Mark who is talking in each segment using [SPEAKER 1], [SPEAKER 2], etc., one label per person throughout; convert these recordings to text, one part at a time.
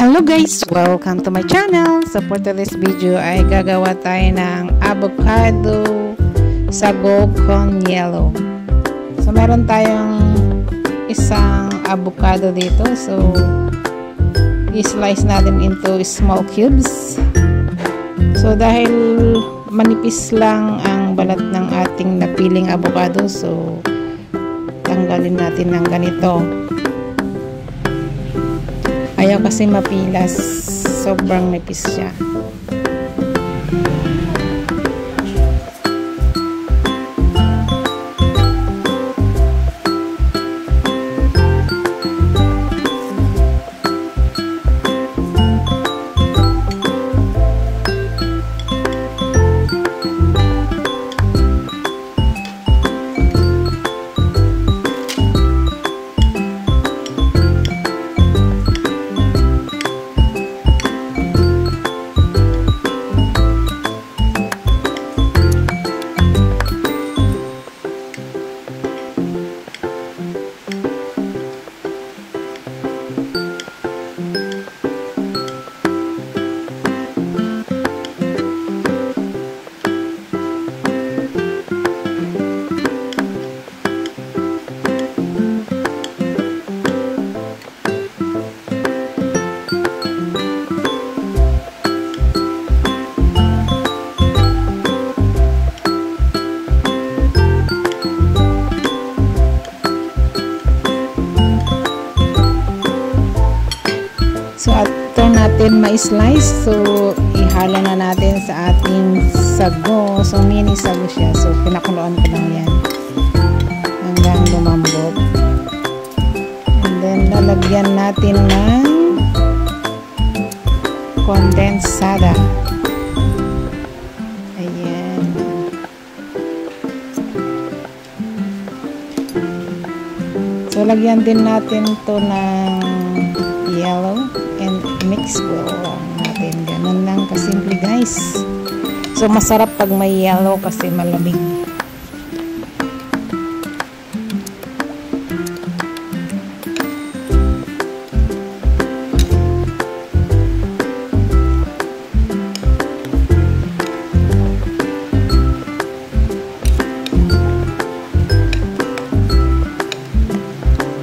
[SPEAKER 1] Hello guys! Welcome to my channel. So for today's video ay gagawa tayo ng avocado sago con yellow. So meron tayong isang avocado dito. So i-slice natin into small cubes. So dahil manipis lang ang balat ng ating napiling avocado, so tanggalin natin ng ganito. Ayaw kasi mapilas, sobrang nipis siya. So after natin ma-slice, so ihala na natin sa ating sago. So mini sago siya. So pinakuluan ko lang yan hanggang lumambot. And then lalagyan natin ng kondensada. Ayan. So lagyan din natin to ng yellow and mix well lang natin. Ganun lang kasimple guys. So masarap pag may yellow kasi malamig.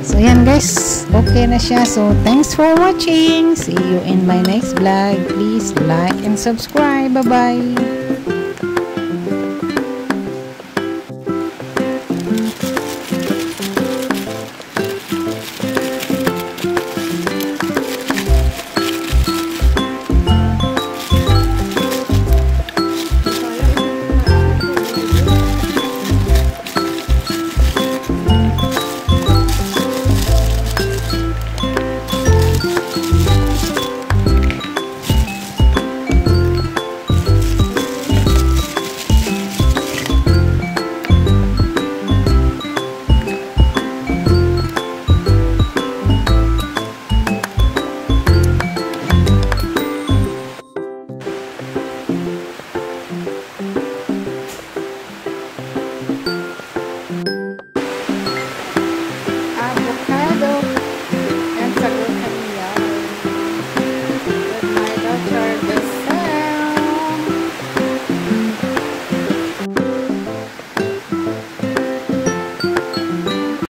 [SPEAKER 1] So yan guys, okay na siya. So thanks for watching. See you in my next vlog. Please like and subscribe. Bye bye.